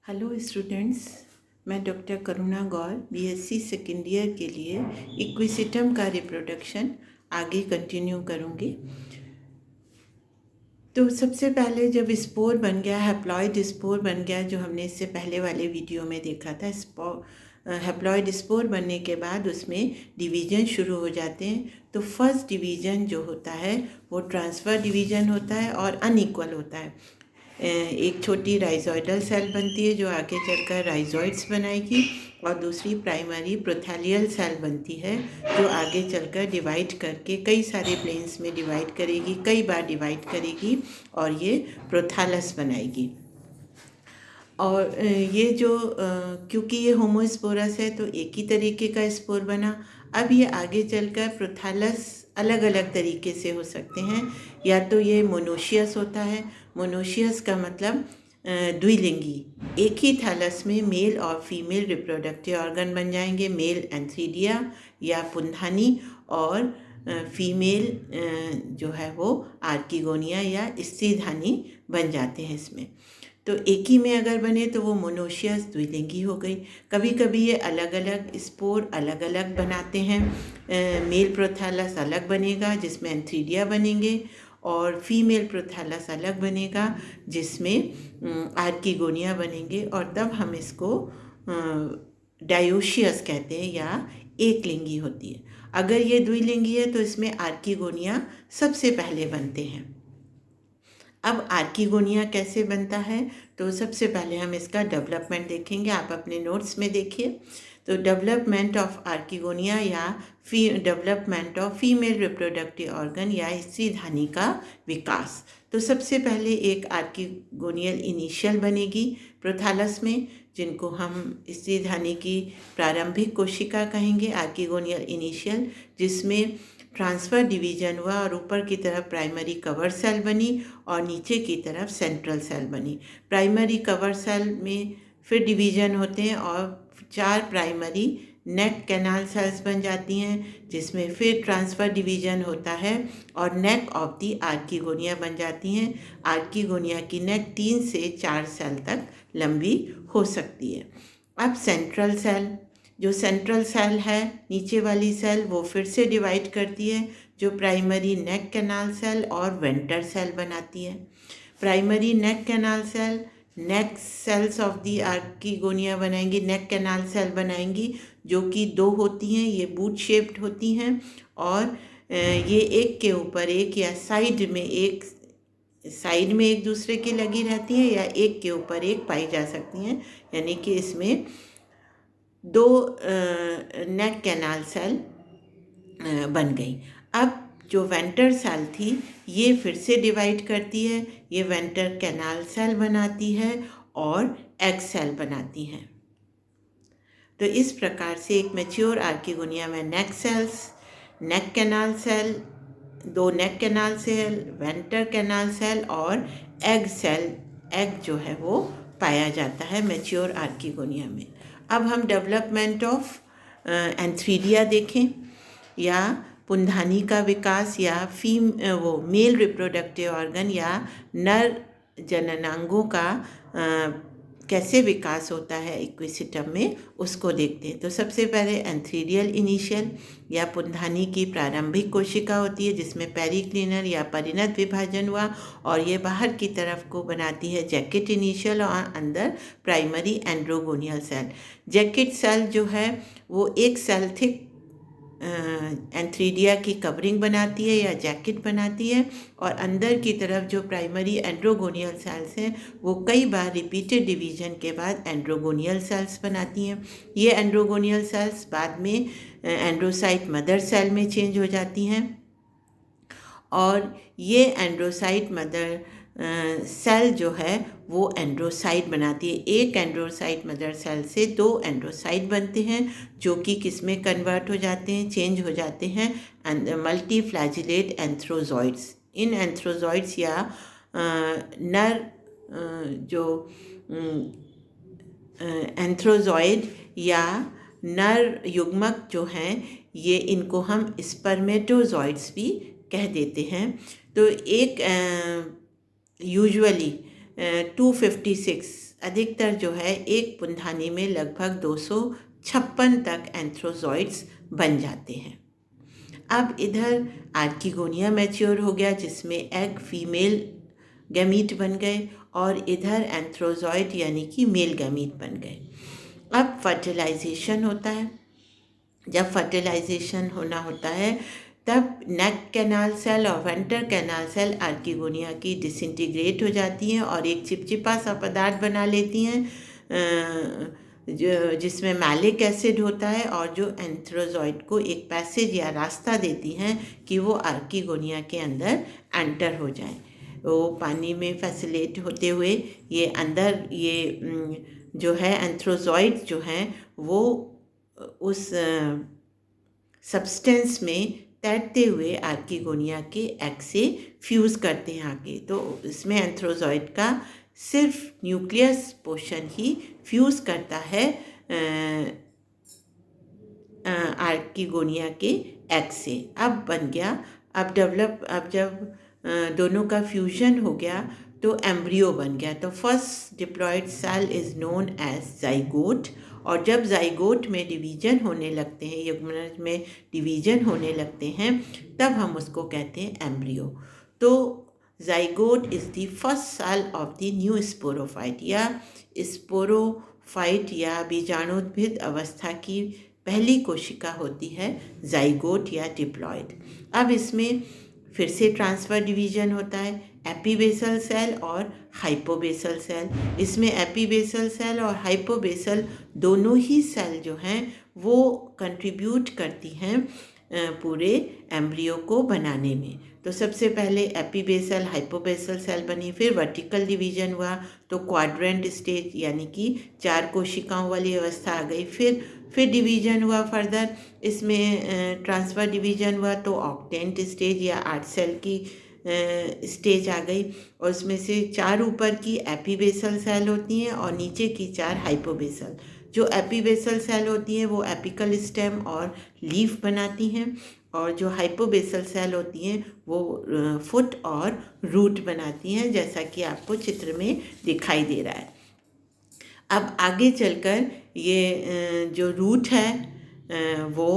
Hello students, मैं doctor करुणा गौर BSc second year के लिए इक्विसिटम का रिप्रोडक्शन आगे कंटिन्यू करूँगी। तो सबसे पहले जब स्पोर बन गया, हैप्लॉइड स्पोर बन गया, जो हमने इससे पहले वाले वीडियो में देखा था, हैप्लॉइड स्पोर बनने के बाद उसमें डिवीज़न शुरू हो जाते हैं। तो फर्स्ट डिवीज़न जो होता है वो ट्रांसफ़र डिवीज़न होता है और अनइक्वल होता है। एक छोटी राइजोइडल सेल बनती है जो आगे चलकर राइजोइड्स बनाएगी, और दूसरी प्राइमरी प्रोथैलियल सेल बनती है जो आगे चलकर डिवाइड करके कई सारे प्लेन्स में डिवाइड करेगी, कई बार डिवाइड करेगी और ये प्रोथैलस बनाएगी। और ये जो क्योंकि ये होमोस्पोरस है तो एक ही तरीके का स्पोर बना। अब ये आगे चलकर प्रोथैलस अलग अलग तरीके से हो सकते हैं। या तो ये मोनोशियस होता है, मोनोशियस का मतलब द्विलिंगी, एक ही थैलस में मेल और फीमेल रिप्रोडक्टिव ऑर्गन बन जाएंगे, मेल एंथ्रीडिया या पुंधानी, और फीमेल जो है वो आर्किगोनिया या स्त्रीधानी बन जाते हैं इसमें। तो एक ही में अगर बने तो वो मोनोशियस द्विलिंगी हो गई। कभी कभी ये अलग अलग स्पोर अलग अलग बनाते हैं। मेल प्रोथैलस अलग बनेगा जिसमें एंथ्रीडिया बनेंगे, और फीमेल प्रोथैलस अलग बनेगा जिसमें आर्किगोनिया बनेंगे, और तब हम इसको डायोशियस कहते हैं या एक लिंगी होती है। अगर ये द्विलिंगी है तो इसमें आर्किगोनिया सबसे पहले बनते हैं। अब आर्किगोनिया कैसे बनता है, तो सबसे पहले हम इसका डेवलपमेंट देखेंगे। आप अपने नोट्स में देखिए। तो डेवलपमेंट ऑफ आर्किगोनिया या development of female reproductive organ या स्त्रीधानी का विकास। तो सबसे पहले एक आर्किगोनियल इनिशियल बनेगी प्रोथैलस में, जिनको हम स्त्रीधानी की प्रारंभिक कोशिका कहेंगे, आर्किगोनियल इनिशियल, जिसमें ट्रांसफ़र डिवीज़न हुआ और ऊपर की तरफ प्राइमरी कवर सेल बनी और नीचे की तरफ सेंट्रल सेल बनी। प्राइमरी कवर सेल में फिर डिवीज़न होते हैं और 4 प्राइमरी नेक कैनाल सेल्स बन जाती हैं, जिसमें फिर ट्रांसफ़र डिवीज़न होता है और नेक ऑफ दी आर्किगोनिया बन जाती हैं। आर्किगोनिया की नेक 3 से 4 सेल तक लंबी हो सकती है। अब सेंट्रल सेल, जो सेंट्रल सेल है नीचे वाली सेल, वो फिर से डिवाइड करती है, जो प्राइमरी नेक कैनाल सेल और वेंटर सेल बनाती है। Primary neck canal cell neck cells of the archegonia बनाएंगी, नेक कैनाल सेल बनाएंगी, जो कि 2 होती हैं। ये बूट शेप्ड होती हैं और ये एक के ऊपर एक या साइड में एक दूसरे की लगी रहती हैं, या एक के ऊपर एक पाई जा सकती हैं। यानी कि इसमें 2 नेक कैनाल सेल बन गई। अब जो वेंटर सेल थी ये फिर से डिवाइड करती है, ये वेंटर कैनाल सेल बनाती है और एग सेल बनाती हैं। तो इस प्रकार से एक मैच्योर आर्किगोनिया में neck cells, neck canal cell, 2 neck canal cell, venter canal cell और एग सेल, एग जो है वो पाया जाता है मैच्योर आर्किगोनिया में। अब हम डेवलपमेंट ऑफ एंथ्रीडिया देखें, या पुंधानी का विकास, या मेल रिप्रोडक्टिव ऑर्गन या नर जननांगों का कैसे विकास होता है इक्विसिटम में, उसको देखते हैं। तो सबसे पहले एंथ्रीडियल इनिशियल या पुंधानी की प्रारंभिक कोशिका होती है, जिसमें पेरिक्लिनर या परिणत विभाजन हुआ और ये बाहर की तरफ को बनाती है जैकेट इनिशियल, और अंदर प्राइमरी एंड्रोगोनियल सेल। जैकेट सेल जो है वो एक सेल थिक एंथ्रीडिया की कवरिंग बनाती है या जैकेट बनाती है, और अंदर की तरफ जो प्राइमरी एंड्रोगोनियल सेल्स हैं वो कई बार रिपीटेड डिवीजन के बाद एंड्रोगोनियल सेल्स बनाती हैं। ये एंड्रोगोनियल सेल्स बाद में एंड्रोसाइट मदर सेल में चेंज हो जाती हैं, और ये एंड्रोसाइट मदर सेल जो है वो एंड्रोसाइट बनाती है। एक एंड्रोसाइट मदर सेल से 2 एंड्रोसाइट बनते हैं, जो कि किस में कन्वर्ट हो जाते हैं, चेंज हो जाते हैं मल्टीफ्लैजिलेट एंथ्रोजॉइड्स। इन एंथ्रोजॉइड्स या नर जो एंथ्रोजॉइड या नर युग्मक जो हैं, ये इनको हम स्पर्मेटोजॉइड्स भी कह देते हैं। तो एक यूजुअली 256 अधिकतर जो है एक पुंधानी में लगभग 256 तक एंथ्रोजॉइड्स बन जाते हैं। अब इधर आर्किगोनिया मैच्योर हो गया जिसमें एग फीमेल गैमीट बन गए और इधर एंथ्रोजॉइड यानी कि मेल गैमीट बन गए। अब फर्टिलाइजेशन होता है। जब फर्टिलाइजेशन होना होता है तब नेक कैनाल सेल और वेंटर कैनाल सेल आर्किगोनिया की डिसइंटीग्रेट हो जाती हैं और एक चिपचिपा सा पदार्थ बना लेती हैं जिसमें मैलिक एसिड होता है और जो एंथ्रोजॉइड को एक पैसेज या रास्ता देती हैं कि वो आर्किगोनिया के अंदर एंटर हो जाए। वो पानी में फैसिलेट होते हुए ये अंदर ये जो है एंथ्रोजॉइड जो हैं वो उस सब्सटेंस में तैरते हुए आर्किगोनिया के एग से फ्यूज़ करते हैं आगे। तो इसमें एंथ्रोजॉइड का सिर्फ न्यूक्लियस पोर्शन ही फ्यूज़ करता है आर्किगोनिया के एग से। अब बन गया, अब जब दोनों का फ्यूजन हो गया तो एम्ब्रियो बन गया। तो first diploid cell is known as zygote. और जब जाइगोट में डिवीजन होने लगते हैं, युग्मनज में डिवीजन होने लगते हैं, तब हम उसको कहते हैं एम्ब्रियो। तो zygote is the first cell of the new sporophyte या स्पोरोफाइट या बीजाणुद्भिद अवस्था की पहली कोशिका होती है जाइगोट या डिप्लॉयड। अब इसमें फिर से ट्रांसफर डिवीजन होता है, एपीबेसल सेल और हाइपोबेसल सेल। इसमें एपीबेसल सेल और हाइपोबेसल दोनों ही सेल जो हैं वो कंट्रीब्यूट करती हैं पूरे एम्ब्रियो को बनाने में। तो सबसे पहले एपीबेसल हाइपोबेसल सेल बनी, फिर वर्टिकल डिवीजन हुआ तो क्वाड्रेंट स्टेज यानी कि 4 कोशिकाओं वाली अवस्था आ गई। फिर डिवीजन हुआ फर्दर, इसमें ट्रांसफ़र डिवीजन हुआ तो ऑक्टेंट स्टेज या 8 सेल की स्टेज आ गई और उसमें से 4 ऊपर की एपीबेसल सेल होती हैं और नीचे की 4 हाइपोबेसल। जो एपीबेसल सेल होती हैं वो एपिकल स्टेम और लीफ बनाती हैं और जो हाइपोबेसल सेल होती हैं वो फुट और रूट बनाती हैं, जैसा कि आपको चित्र में दिखाई दे रहा है। अब आगे चलकर ये जो रूट है वो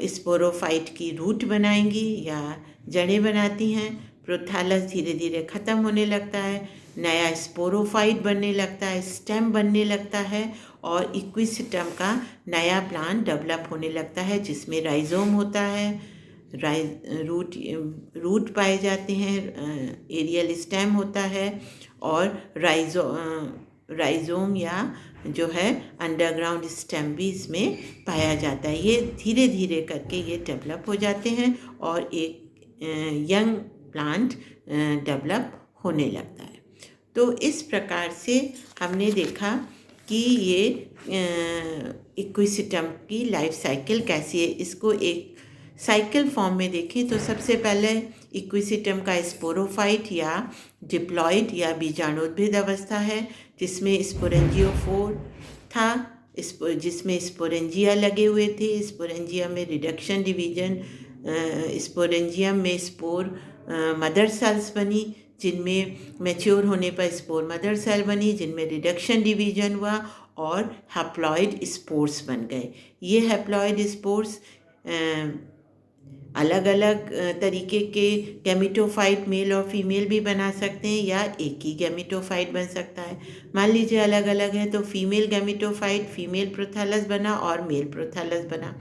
स्पोरोफाइट की रूट बनाएंगी या जड़ें बनाती हैं। प्रोथैलस धीरे धीरे ख़त्म होने लगता है, नया स्पोरोफाइट बनने लगता है, स्टेम बनने लगता है और इक्विस्टम का नया प्लांट डेवलप होने लगता है जिसमें राइजोम होता है, रूट पाए जाते हैं, एरियल स्टेम होता है और राइजोम या जो है अंडरग्राउंड स्टेम भी इसमें पाया जाता है। ये धीरे धीरे करके ये डेवलप हो जाते हैं और एक यंग प्लांट डेवलप होने लगता है। तो इस प्रकार से हमने देखा कि ये इक्विस्टम की लाइफ साइकिल कैसी है। इसको एक साइकिल फॉर्म में देखें तो सबसे पहले इक्विस्टम का स्पोरोफाइट या डिप्लॉइड या बीजाणुद्भिद अवस्था है जिसमें स्पोरेंजियोफोर था, जिसमें स्पोरेंजिया लगे हुए थे। स्पोरेंजिया में रिडक्शन डिवीजन, स्पोरेंजियम में स्पोर मदर सेल्स बनी जिनमें मैच्योर होने पर स्पोर मदर सेल बनी जिनमें रिडक्शन डिवीजन हुआ और हैप्लॉइड स्पोर्स बन गए। ये हैप्लॉइड स्पोर्स अलग अलग तरीके के गैमेटोफाइट मेल और फीमेल भी बना सकते हैं या एक ही गैमेटोफाइट बन सकता है। मान लीजिए अलग अलग है तो फीमेल गैमेटोफाइट फीमेल प्रोथैलस बना और मेल प्रोथैलस बना।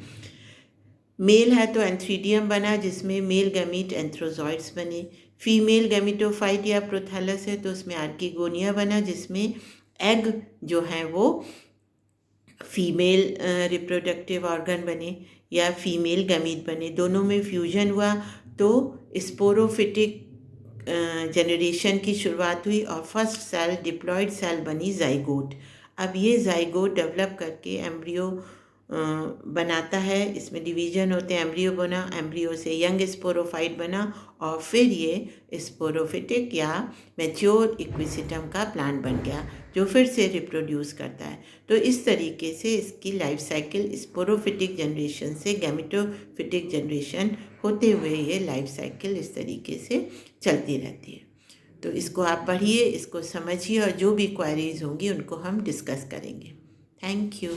मेल है तो एंथ्रीडियम बना जिसमें मेल गैमीट एंथ्रोजॉइड्स बने। फीमेल गैमेटोफाइट या प्रोथैलस है तो उसमें आर्किगोनिया बना जिसमें एग जो है वो फीमेल रिप्रोडक्टिव ऑर्गन बने या फीमेल गैमीट बने। दोनों में फ्यूजन हुआ तो स्पोरोफिटिक जनरेशन की शुरुआत हुई और फर्स्ट सेल डिप्लॉयड सेल बनी जाइगोट। अब ये जाइगोट डेवलप करके एम्ब्रियो बनाता है, इसमें डिवीजन होते हैं, एम्ब्रियो बना, एम्ब्रियो से यंग स्पोरोफाइट बना और फिर ये स्पोरोफिटिक या मैच्योर इक्विस्टम का प्लांट बन गया जो फिर से रिप्रोड्यूस करता है। तो इस तरीके से इसकी लाइफ साइकिल स्पोरोफिटिक जनरेशन से गैमेटोफिटिक जनरेशन होते हुए ये लाइफ साइकिल इस तरीके से चलती रहती है। तो इसको आप पढ़िए, इसको समझिए और जो भी क्वेरीज होंगी उनको हम डिस्कस करेंगे। Thank you.